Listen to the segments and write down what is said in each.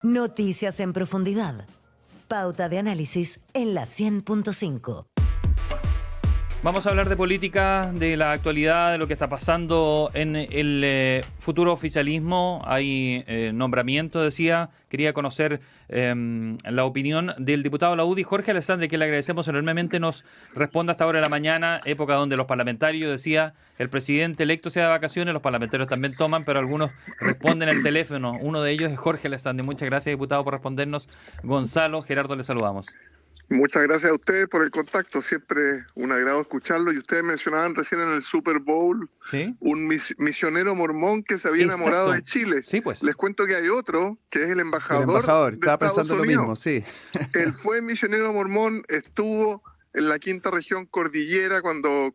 Noticias en profundidad. Pauta de análisis en la 100.5. Vamos a hablar de política, de la actualidad, de lo que está pasando en el futuro oficialismo. Hay nombramiento, decía. Quería conocer la opinión del diputado de la UDI, Jorge Alessandri, que le agradecemos enormemente. Nos responde hasta ahora de la mañana, época donde los parlamentarios, decía, el presidente electo se da de vacaciones, los parlamentarios también toman, pero algunos responden el teléfono. Uno de ellos es Jorge Alessandri. Muchas gracias, diputado, por respondernos. Gonzalo, Gerardo, le saludamos. Muchas gracias a ustedes por el contacto, siempre un agrado escucharlo. Y ustedes mencionaban recién en el Super Bowl, ¿Sí? un misionero mormón que se había enamorado de Chile. Sí, pues. Les cuento que hay otro, que es el embajador de estaba Estados pensando Unidos. lo mismo, sí. Él fue misionero mormón, estuvo en la quinta región cordillera cuando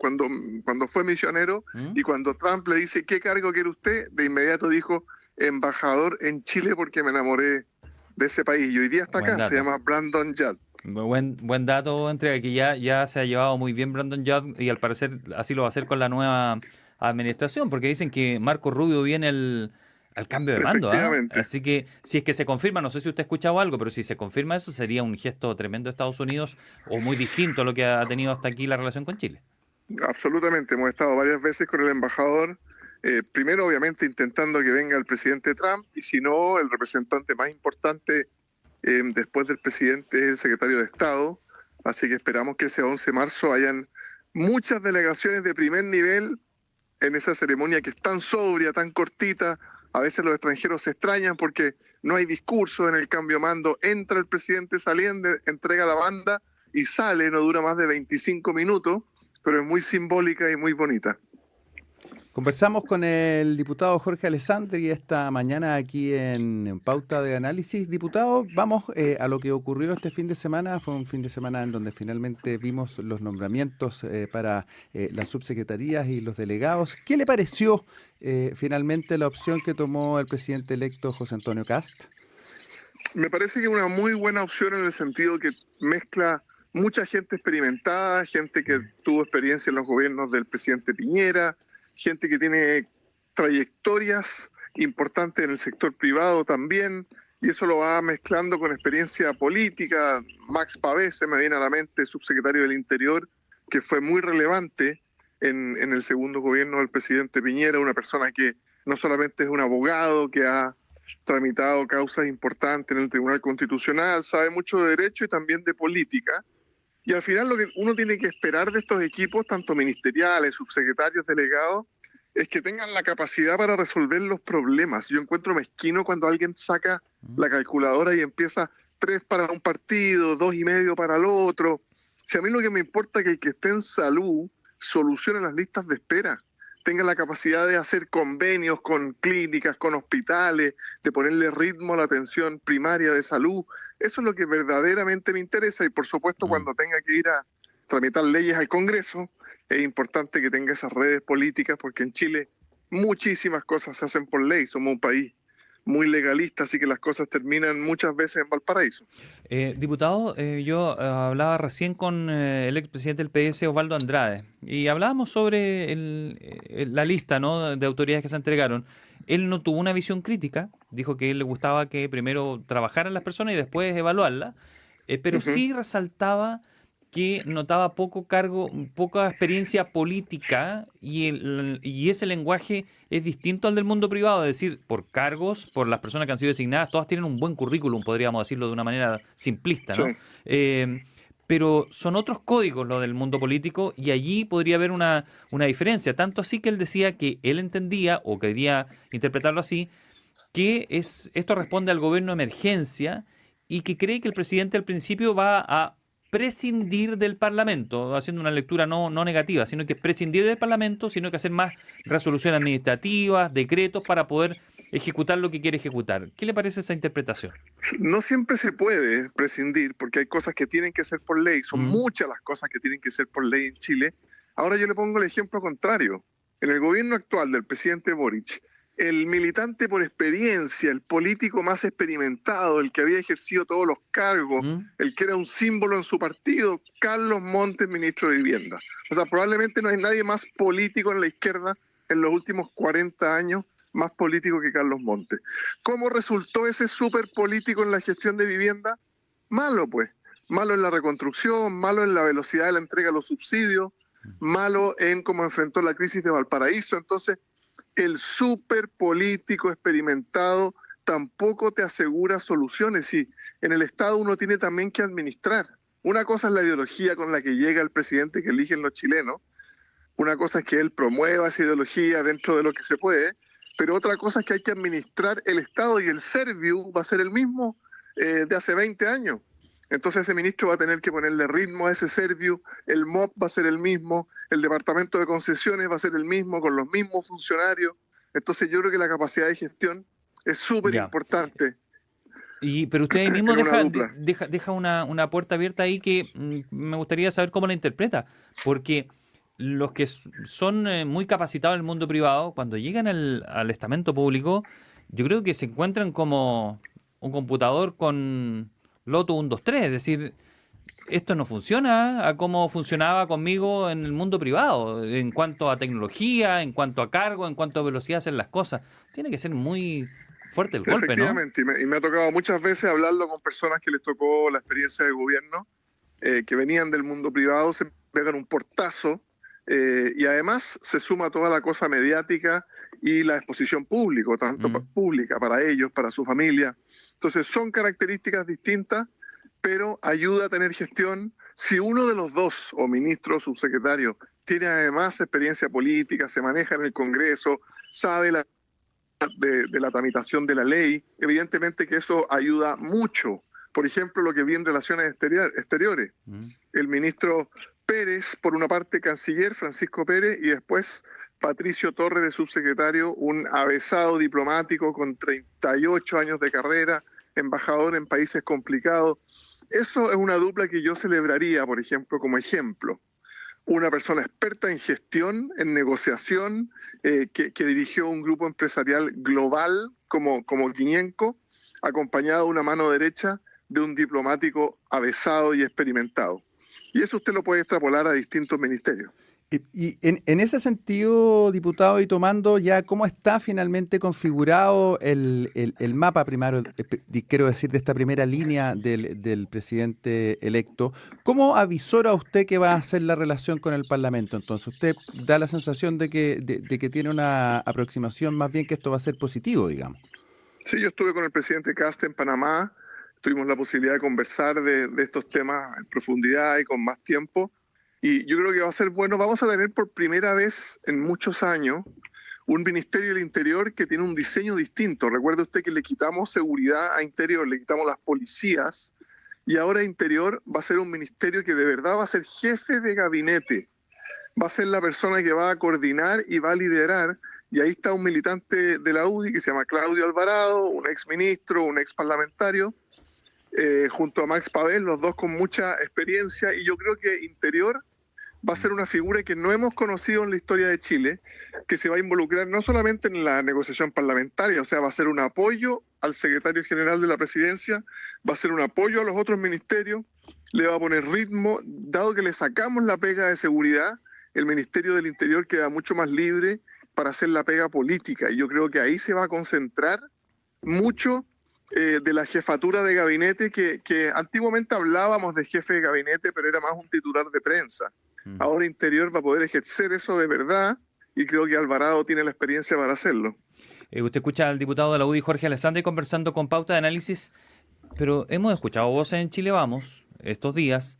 fue misionero, y cuando Trump le dice, ¿qué cargo quiere usted?, de inmediato dijo, embajador en Chile, porque me enamoré de ese país. Y hoy día está acá, se llama Brandon Judd. Buen dato, entrega, que ya se ha llevado muy bien Brandon Judd, y al parecer así lo va a hacer con la nueva administración, porque dicen que Marco Rubio viene al cambio de mando, Efectivamente. Así que si es que se confirma, no sé si usted ha escuchado algo, pero si se confirma eso, sería un gesto tremendo de Estados Unidos, o muy distinto a lo que ha tenido hasta aquí la relación con Chile. Absolutamente, hemos estado varias veces con el embajador, primero obviamente intentando que venga el presidente Trump, y si no, el representante más importante después del presidente es el secretario de Estado, así que esperamos que ese 11 de marzo hayan muchas delegaciones de primer nivel en esa ceremonia que es tan sobria, tan cortita. A veces los extranjeros se extrañan porque no hay discurso en el cambio de mando, entra el presidente saliendo, entrega la banda y sale, no dura más de 25 minutos, pero es muy simbólica y muy bonita. Conversamos con el diputado Jorge Alessandri esta mañana aquí en Pauta de Análisis. Diputado, vamos a lo que ocurrió este fin de semana. Fue un fin de semana en donde finalmente vimos los nombramientos para las subsecretarías y los delegados. ¿Qué le pareció finalmente la opción que tomó el presidente electo José Antonio Kast? Me parece que es una muy buena opción en el sentido que mezcla mucha gente experimentada, gente que tuvo experiencia en los gobiernos del presidente Piñera, gente que tiene trayectorias importantes en el sector privado también, y eso lo va mezclando con experiencia política. Max Pavés se me viene a la mente, subsecretario del Interior, que fue muy relevante en el segundo gobierno del presidente Piñera, una persona que no solamente es un abogado, que ha tramitado causas importantes en el Tribunal Constitucional, sabe mucho de derecho y también de política. Y al final lo que uno tiene que esperar de estos equipos, tanto ministeriales, subsecretarios, delegados, es que tengan la capacidad para resolver los problemas. Yo encuentro mezquino cuando alguien saca la calculadora y empieza 3 para un partido, 2,5 para el otro. Si a mí lo que me importa es que el que esté en salud solucione las listas de espera, tenga la capacidad de hacer convenios con clínicas, con hospitales, de ponerle ritmo a la atención primaria de salud. Eso es lo que verdaderamente me interesa, y por supuesto cuando tenga que ir a tramitar leyes al Congreso, es importante que tenga esas redes políticas, porque en Chile muchísimas cosas se hacen por ley, somos un país muy legalista, así que las cosas terminan muchas veces en Valparaíso. Diputado, yo hablaba recién con el expresidente del PS, Osvaldo Andrade, y hablábamos sobre la lista, ¿no?, de autoridades que se entregaron. Él no tuvo una visión crítica, dijo que a él le gustaba que primero trabajaran las personas y después evaluarlas, pero sí resaltaba que notaba poca experiencia política, y ese lenguaje es distinto al del mundo privado, es decir, por cargos, por las personas que han sido designadas, todas tienen un buen currículum, podríamos decirlo de una manera simplista, ¿no? Sí. Pero son otros códigos los del mundo político, y allí podría haber una diferencia, tanto así que él decía que él entendía, o quería interpretarlo así, que esto responde al gobierno de emergencia, y que cree que el presidente al principio va a prescindir del Parlamento, haciendo una lectura no negativa, sino que prescindir del Parlamento, sino que hacer más resoluciones administrativas, decretos, para poder ejecutar lo que quiere ejecutar. ¿Qué le parece esa interpretación? No siempre se puede prescindir, porque hay cosas que tienen que ser por ley, son muchas las cosas que tienen que ser por ley en Chile. Ahora yo le pongo el ejemplo contrario. En el gobierno actual del presidente Boric, el militante por experiencia, el político más experimentado, el que había ejercido todos los cargos, el que era un símbolo en su partido, Carlos Montes, ministro de Vivienda. O sea, probablemente no hay nadie más político en la izquierda en los últimos 40 años más político que Carlos Montes. ¿Cómo resultó ese súper político en la gestión de vivienda? Malo, pues. Malo en la reconstrucción, malo en la velocidad de la entrega de los subsidios, malo en cómo enfrentó la crisis de Valparaíso. Entonces, el súper político experimentado tampoco te asegura soluciones. Y en el Estado uno tiene también que administrar. Una cosa es la ideología con la que llega el presidente que eligen los chilenos. Una cosa es que él promueva esa ideología dentro de lo que se puede, pero otra cosa es que hay que administrar el Estado, y el Serviu va a ser el mismo de hace 20 años. Entonces ese ministro va a tener que ponerle ritmo a ese Serviu, el MOP va a ser el mismo, el Departamento de Concesiones va a ser el mismo, con los mismos funcionarios. Entonces yo creo que la capacidad de gestión es súper importante. Pero usted ahí mismo deja una puerta abierta ahí que me gustaría saber cómo la interpreta, porque los que son muy capacitados en el mundo privado, cuando llegan al estamento público, yo creo que se encuentran como un computador con Loto 1, 2, 3, es decir, esto no funciona a como funcionaba conmigo en el mundo privado, en cuanto a tecnología, en cuanto a cargo, en cuanto a velocidad de hacer las cosas. Tiene que ser muy fuerte el golpe, ¿no? Efectivamente, y me ha tocado muchas veces hablarlo con personas que les tocó la experiencia de gobierno, que venían del mundo privado, se pegan un portazo, y además se suma toda la cosa mediática y la exposición pública, tanto pública para ellos, para su familia. Entonces son características distintas, pero ayuda a tener gestión. Si uno de los dos, o ministro o subsecretario, tiene además experiencia política, se maneja en el Congreso, sabe de la tramitación de la ley, evidentemente que eso ayuda mucho. Por ejemplo, lo que vi en Relaciones Exteriores. El ministro Pérez, por una parte canciller, Francisco Pérez, y después Patricio Torres de subsecretario, un avesado diplomático con 38 años de carrera, embajador en países complicados. Eso es una dupla que yo celebraría, por ejemplo, como ejemplo. Una persona experta en gestión, en negociación, que dirigió un grupo empresarial global como Quiñenco, acompañado de una mano derecha de un diplomático avesado y experimentado. Y eso usted lo puede extrapolar a distintos ministerios. Y en ese sentido, diputado, y tomando ya cómo está finalmente configurado el mapa primero, quiero decir, de esta primera línea del presidente electo, ¿cómo avisora usted que va a ser la relación con el Parlamento? Entonces, usted da la sensación de que tiene una aproximación más bien que esto va a ser positivo, digamos. Sí, yo estuve con el presidente Kast en Panamá, tuvimos la posibilidad de conversar de estos temas en profundidad y con más tiempo. Y yo creo que va a ser bueno. Vamos a tener por primera vez en muchos años un Ministerio del Interior que tiene un diseño distinto. Recuerde usted que le quitamos seguridad a Interior, le quitamos las policías, y ahora Interior va a ser un ministerio que de verdad va a ser jefe de gabinete. Va a ser la persona que va a coordinar y va a liderar. Y ahí está un militante de la UDI que se llama Claudio Alvarado, un exministro, un exparlamentario, junto a Max Pavel, los dos con mucha experiencia. Y yo creo que Interior va a ser una figura que no hemos conocido en la historia de Chile, que se va a involucrar no solamente en la negociación parlamentaria, o sea, va a ser un apoyo al secretario general de la presidencia, va a ser un apoyo a los otros ministerios, le va a poner ritmo. Dado que le sacamos la pega de seguridad, el Ministerio del Interior queda mucho más libre para hacer la pega política, y yo creo que ahí se va a concentrar mucho de la jefatura de gabinete, que antiguamente hablábamos de jefe de gabinete, pero era más un titular de prensa. Ahora Interior va a poder ejercer eso de verdad, y creo que Alvarado tiene la experiencia para hacerlo. Usted escucha al diputado de la UDI, Jorge Alessandri, conversando con Pauta de Análisis, pero hemos escuchado voces en Chile Vamos estos días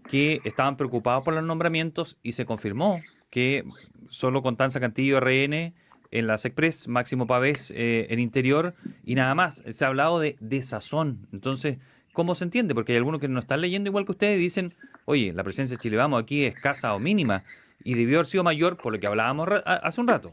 que estaban preocupados por los nombramientos, y se confirmó que solo Constanza Cantillo, RN, en las Express, Máximo Pavés en Interior, y nada más. Se ha hablado de desazón. Entonces, ¿cómo se entiende? Porque hay algunos que no están leyendo igual que ustedes y dicen, oye, la presencia de Chile Vamos aquí es escasa o mínima, y debió haber sido mayor, por lo que hablábamos hace un rato.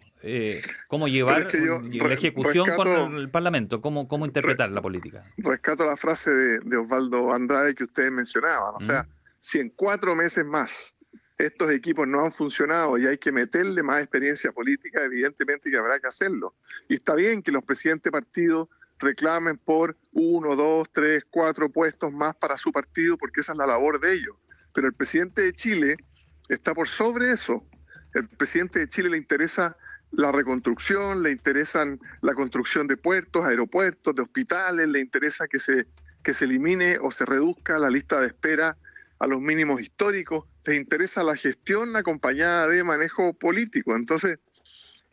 ¿Cómo llevar la ejecución con el Parlamento? ¿Cómo interpretar la política? Rescato la frase de Osvaldo Andrade que ustedes mencionaban. O sea, si en 4 meses más estos equipos no han funcionado y hay que meterle más experiencia política, evidentemente que habrá que hacerlo. Y está bien que los presidentes de partido reclamen por 1, 2, 3, 4 puestos más para su partido, porque esa es la labor de ellos. Pero el presidente de Chile está por sobre eso. El presidente de Chile le interesa la reconstrucción, le interesan la construcción de puertos, aeropuertos, de hospitales, le interesa que se elimine o se reduzca la lista de espera a los mínimos históricos, les interesa la gestión acompañada de manejo político. Entonces,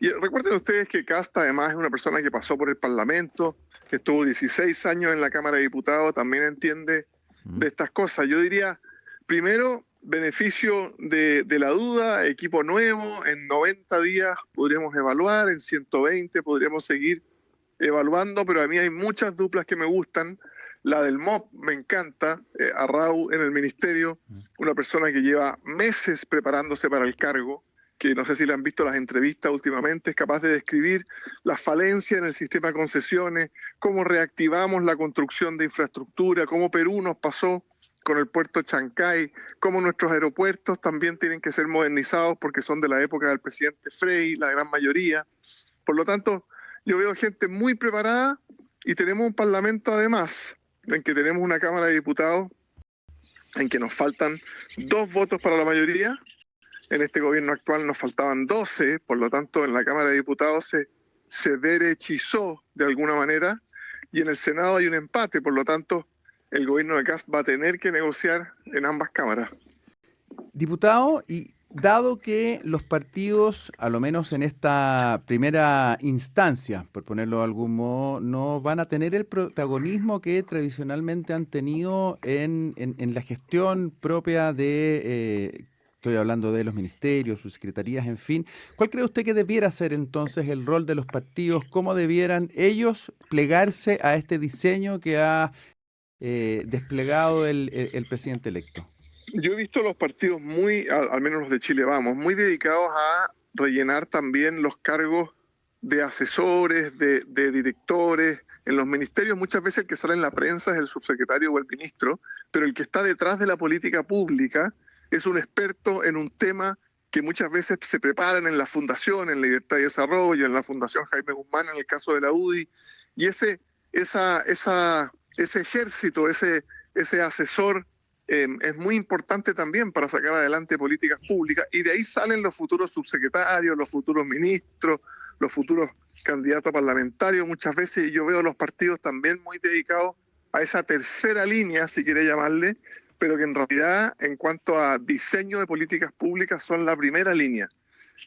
y recuerden ustedes que Kast además es una persona que pasó por el Parlamento, que estuvo 16 años en la Cámara de Diputados, también entiende de estas cosas. Yo diría, primero, beneficio de la duda, equipo nuevo, en 90 días podríamos evaluar, en 120 podríamos seguir evaluando, pero a mí hay muchas duplas que me gustan. La del MOP me encanta, Arrau en el ministerio, una persona que lleva meses preparándose para el cargo, que no sé si le han visto las entrevistas últimamente, es capaz de describir las falencias en el sistema de concesiones, cómo reactivamos la construcción de infraestructura, cómo Perú nos pasó con el puerto Chancay, cómo nuestros aeropuertos también tienen que ser modernizados porque son de la época del presidente Frei, la gran mayoría. Por lo tanto, yo veo gente muy preparada y tenemos un parlamento además, en que tenemos una Cámara de Diputados en que nos faltan 2 votos para la mayoría. En este gobierno actual nos faltaban 12, por lo tanto en la Cámara de Diputados se derechizó de alguna manera, y en el Senado hay un empate, por lo tanto el gobierno de Kast va a tener que negociar en ambas cámaras. Diputado, y dado que los partidos, a lo menos en esta primera instancia, por ponerlo de algún modo, no van a tener el protagonismo que tradicionalmente han tenido en la gestión propia de... estoy hablando de los ministerios, sus secretarías, en fin. ¿Cuál cree usted que debiera ser entonces el rol de los partidos? ¿Cómo debieran ellos plegarse a este diseño que ha desplegado el presidente electo? Yo he visto los partidos muy, al menos los de Chile Vamos, muy dedicados a rellenar también los cargos de asesores, de directores. En los ministerios muchas veces el que sale en la prensa es el subsecretario o el ministro, pero el que está detrás de la política pública es un experto en un tema que muchas veces se preparan en la Fundación, en Libertad y Desarrollo, en la Fundación Jaime Guzmán, en el caso de la UDI, y ese ejército, ese asesor es muy importante también para sacar adelante políticas públicas, y de ahí salen los futuros subsecretarios, los futuros ministros, los futuros candidatos parlamentarios muchas veces, y yo veo los partidos también muy dedicados a esa tercera línea, si quiere llamarle, pero que en realidad en cuanto a diseño de políticas públicas son la primera línea.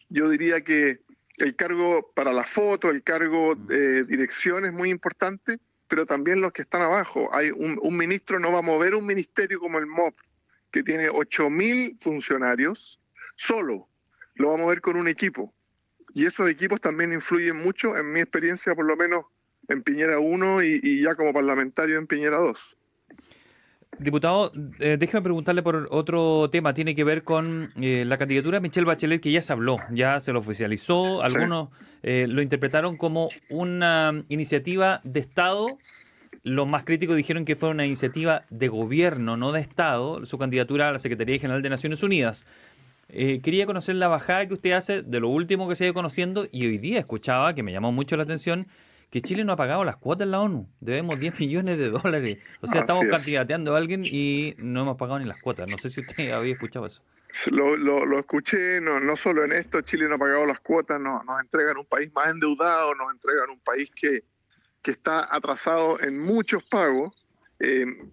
Yo diría que el cargo para la foto, el cargo de dirección es muy importante, pero también los que están abajo. Hay un ministro no va a mover un ministerio como el MOP, que tiene 8.000 funcionarios, solo. Lo va a mover con un equipo. Y esos equipos también influyen mucho, en mi experiencia por lo menos en Piñera 1 y ya como parlamentario en Piñera 2. Diputado, déjeme preguntarle por otro tema. Tiene que ver con la candidatura de Michelle Bachelet, que ya se habló, ya se lo oficializó. Algunos lo interpretaron como una iniciativa de Estado. Los más críticos dijeron que fue una iniciativa de gobierno, no de Estado, su candidatura a la Secretaría General de Naciones Unidas. Quería conocer la bajada que usted hace de lo último que se ha ido conociendo, y hoy día escuchaba, que me llamó mucho la atención, que Chile no ha pagado las cuotas en la ONU. Debemos $10 millones. O sea, estamos candidateando a alguien y no hemos pagado ni las cuotas. No sé si usted había escuchado eso. Lo escuché, no solo en esto, Chile no ha pagado las cuotas, nos entregan un país más endeudado, nos entregan un país que está atrasado en muchos pagos.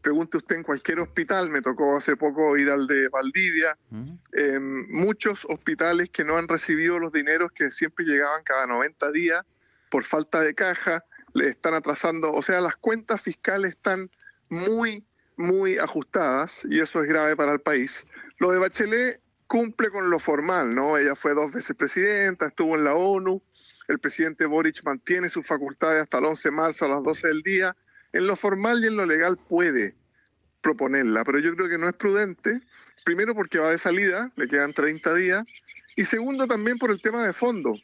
Pregunte usted en cualquier hospital, me tocó hace poco ir al de Valdivia, muchos hospitales que no han recibido los dineros que siempre llegaban cada 90 días, por falta de caja, le están atrasando. O sea, las cuentas fiscales están muy, muy ajustadas y eso es grave para el país. Lo de Bachelet cumple con lo formal, ¿no? Ella fue 2 veces presidenta, estuvo en la ONU, el presidente Boric mantiene sus facultades hasta el 11 de marzo a las 12 del día. En lo formal y en lo legal puede proponerla, pero yo creo que no es prudente, primero porque va de salida, le quedan 30 días, y segundo también por el tema de fondo.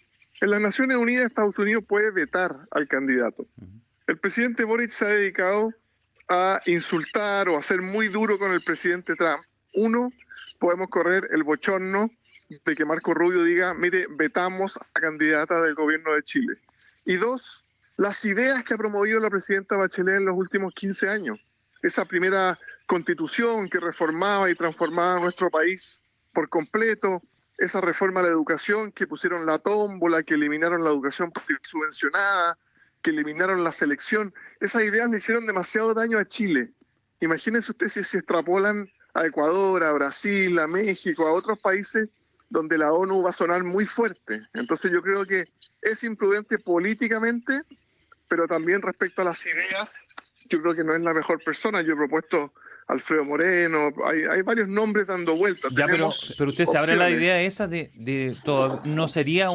En las Naciones Unidas, Estados Unidos puede vetar al candidato. El presidente Boric se ha dedicado a insultar o a ser muy duro con el presidente Trump. Uno, podemos correr el bochorno de que Marco Rubio diga, mire, vetamos a candidata del gobierno de Chile. Y dos, las ideas que ha promovido la presidenta Bachelet en los últimos 15 años. Esa primera constitución que reformaba y transformaba nuestro país por completo, esa reforma a la educación, que pusieron la tómbola, que eliminaron la educación subvencionada, que eliminaron la selección. Esas ideas le hicieron demasiado daño a Chile. Imagínense ustedes si se extrapolan a Ecuador, a Brasil, a México, a otros países donde la ONU va a sonar muy fuerte. Entonces yo creo que es imprudente políticamente, pero también respecto a las ideas, yo creo que no es la mejor persona. Yo he propuesto Alfredo Moreno, hay varios nombres dando vueltas. Ya, pero usted se abre la idea esa de todo. ¿No sería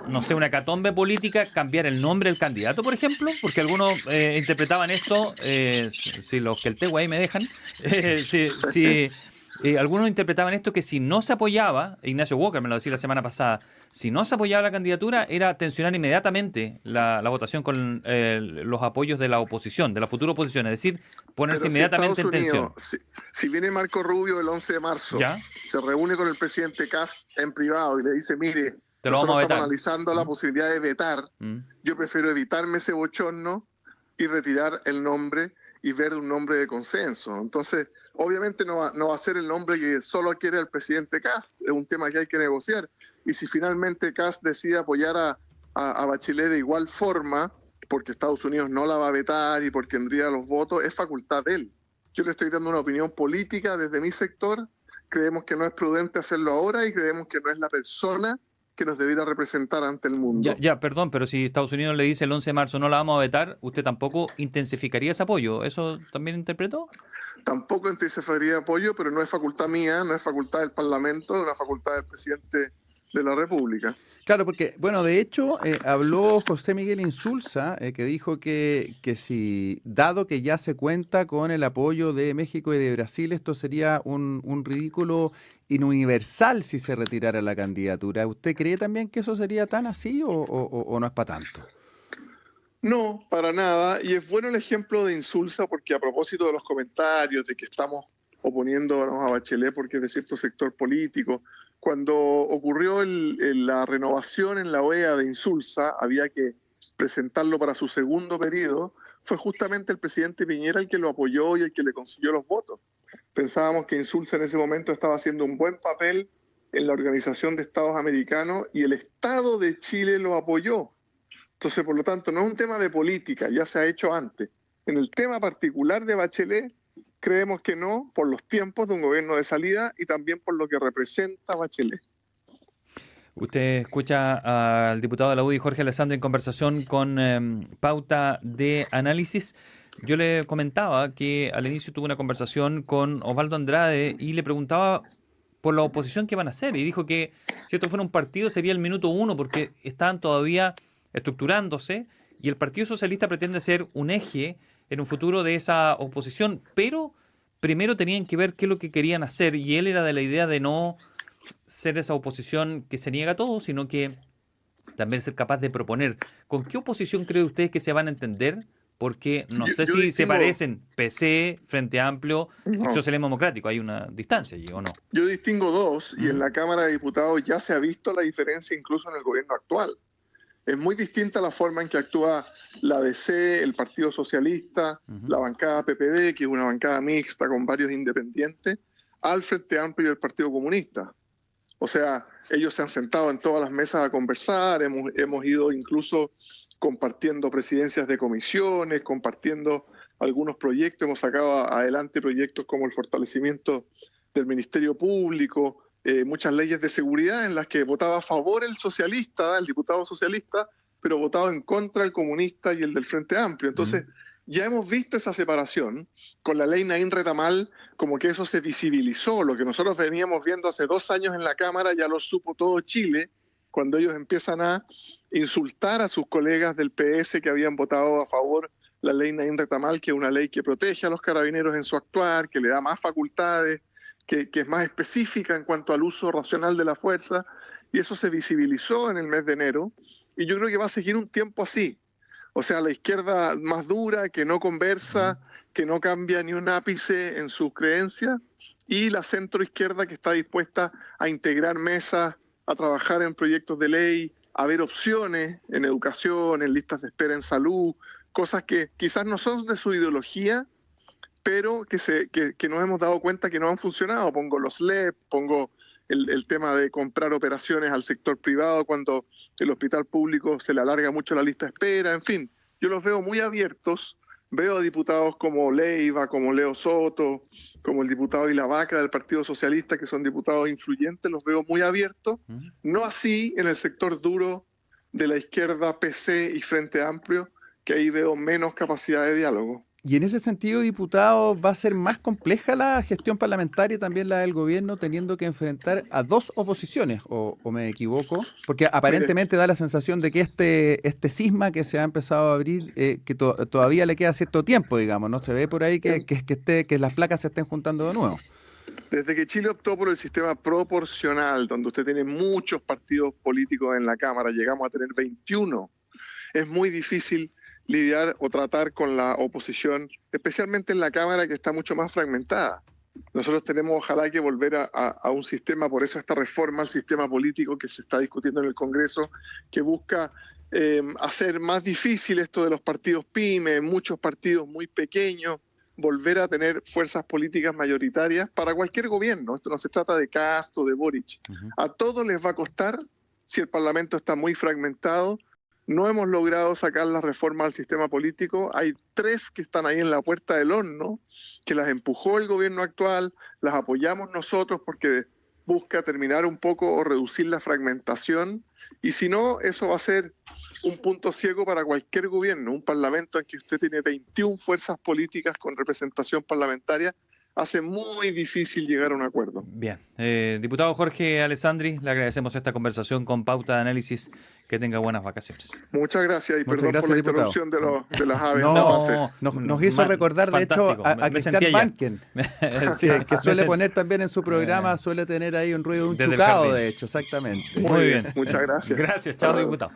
no sé, una hecatombe política cambiar el nombre del candidato, por ejemplo? Porque algunos interpretaban esto, si los que el tegua ahí me dejan, algunos interpretaban esto que si no se apoyaba, Ignacio Walker me lo decía la semana pasada, si no se apoyaba la candidatura era tensionar inmediatamente la votación con los apoyos de la oposición, de la futura oposición, es decir, ponerse Pero inmediatamente si en tensión. Si viene Marco Rubio el 11 de marzo, ¿Ya? se reúne con el presidente Kast en privado y le dice, mire, Te lo vamos a nosotros vetar. estamos analizando la posibilidad de vetar, yo prefiero evitarme ese bochorno y retirar el nombre y ver un nombre de consenso. Entonces, obviamente no va a ser el nombre que solo quiere el presidente Kast, es un tema que hay que negociar. Y si finalmente Kast decide apoyar a Bachelet de igual forma, porque Estados Unidos no la va a vetar y porque tendría los votos, es facultad de él. Yo le estoy dando una opinión política desde mi sector, creemos que no es prudente hacerlo ahora y creemos que no es la persona que nos debiera representar ante el mundo. Ya, perdón, pero si Estados Unidos le dice el 11 de marzo no la vamos a vetar, ¿usted tampoco intensificaría ese apoyo? ¿Eso también interpretó? Tampoco intensificaría apoyo, pero no es facultad mía, no es facultad del Parlamento, es una facultad del presidente de la República. Claro, porque, bueno, de hecho, habló José Miguel Insulza, que dijo que si, dado que ya se cuenta con el apoyo de México y de Brasil, esto sería un ridículo inuniversal si se retirara la candidatura. ¿Usted cree también que eso sería tan así o no es para tanto? No, para nada. Y es bueno el ejemplo de Insulza porque a propósito de los comentarios de que estamos oponiéndonos a Bachelet porque es de cierto sector político, cuando ocurrió la renovación en la OEA de Insulza, había que presentarlo para su segundo periodo, fue justamente el presidente Piñera el que lo apoyó y el que le consiguió los votos. Pensábamos que Insulza en ese momento estaba haciendo un buen papel en la Organización de Estados Americanos y el Estado de Chile lo apoyó. Entonces, por lo tanto, no es un tema de política, ya se ha hecho antes. En el tema particular de Bachelet, creemos que no, por los tiempos de un gobierno de salida y también por lo que representa Bachelet. Usted escucha al diputado de la UDI, Jorge Alessandri, en conversación con Pauta de Análisis. Yo le comentaba que al inicio tuve una conversación con Osvaldo Andrade y le preguntaba por la oposición que van a hacer. Y dijo que si esto fuera un partido sería el minuto 1 porque estaban todavía estructurándose y el Partido Socialista pretende ser un eje en un futuro de esa oposición, pero primero tenían que ver qué es lo que querían hacer y él era de la idea de no ser esa oposición que se niega a todo, sino que también ser capaz de proponer. ¿Con qué oposición cree usted que se van a entender? Porque no sé si se parecen PC, Frente Amplio y Socialismo Democrático. Hay una distancia allí, ¿o no? Yo distingo dos y en la Cámara de Diputados ya se ha visto la diferencia incluso en el gobierno actual. Es muy distinta la forma en que actúa la DC, el Partido Socialista, la bancada PPD, que es una bancada mixta con varios independientes, al Frente Amplio y el Partido Comunista. O sea, ellos se han sentado en todas las mesas a conversar, hemos ido incluso compartiendo presidencias de comisiones, compartiendo algunos proyectos, hemos sacado adelante proyectos como el fortalecimiento del Ministerio Público, muchas leyes de seguridad en las que votaba a favor el socialista, el diputado socialista, pero votaba en contra el comunista y el del Frente Amplio. Entonces, ya hemos visto esa separación con la ley Naín Retamal, como que eso se visibilizó. Lo que nosotros veníamos viendo hace 2 años en la Cámara ya lo supo todo Chile, cuando ellos empiezan a insultar a sus colegas del PS que habían votado a favor la ley Naín Retamal, que es una ley que protege a los carabineros en su actuar, que le da más facultades, que es más específica en cuanto al uso racional de la fuerza, y eso se visibilizó en el mes de enero, y yo creo que va a seguir un tiempo así. O sea, la izquierda más dura, que no conversa, que no cambia ni un ápice en sus creencias, y la centroizquierda que está dispuesta a integrar mesas, a trabajar en proyectos de ley, a ver opciones en educación, en listas de espera en salud, cosas que quizás no son de su ideología, pero que nos hemos dado cuenta que no han funcionado. Pongo los LEP, pongo el tema de comprar operaciones al sector privado cuando el hospital público se le alarga mucho la lista de espera, en fin, yo los veo muy abiertos. Veo a diputados como Leiva, como Leo Soto, como el diputado Ilavaca del Partido Socialista, que son diputados influyentes, los veo muy abiertos. No así en el sector duro de la izquierda, PC y Frente Amplio, que ahí veo menos capacidad de diálogo. Y en ese sentido, diputado, ¿va a ser más compleja la gestión parlamentaria y también la del gobierno teniendo que enfrentar a dos oposiciones? ¿O me equivoco? Porque aparentemente da la sensación de que este cisma que se ha empezado a abrir, que todavía le queda cierto tiempo, digamos, ¿no? Se ve por ahí que las placas se estén juntando de nuevo. Desde que Chile optó por el sistema proporcional, donde usted tiene muchos partidos políticos en la Cámara, llegamos a tener 21, es muy difícil lidiar o tratar con la oposición, especialmente en la Cámara, que está mucho más fragmentada. Nosotros tenemos, ojalá, que volver a un sistema, por eso esta reforma al sistema político que se está discutiendo en el Congreso, que busca hacer más difícil esto de los partidos pyme, muchos partidos muy pequeños, volver a tener fuerzas políticas mayoritarias para cualquier gobierno. Esto no se trata de Cast o de Boric. A todos les va a costar si el Parlamento está muy fragmentado. No hemos logrado sacar la reforma al sistema político. Hay 3 que están ahí en la puerta del horno, que las empujó el gobierno actual, las apoyamos nosotros porque busca terminar un poco o reducir la fragmentación. Y si no, eso va a ser un punto ciego para cualquier gobierno. Un parlamento en que usted tiene 21 fuerzas políticas con representación parlamentaria hace muy difícil llegar a un acuerdo. Bien. Diputado Jorge Alessandri, le agradecemos esta conversación con Pauta de Análisis. Que tenga buenas vacaciones. Muchas gracias y Muchas perdón gracias, por la diputado. interrupción de las aves. Nos hizo recordar, de hecho, a Cristian Banken, Sí, que suele poner también en su programa, suele tener ahí un ruido, un Desde el chucado, jardín. de hecho, exactamente. Muy bien. Muchas gracias. Gracias, chao, diputado.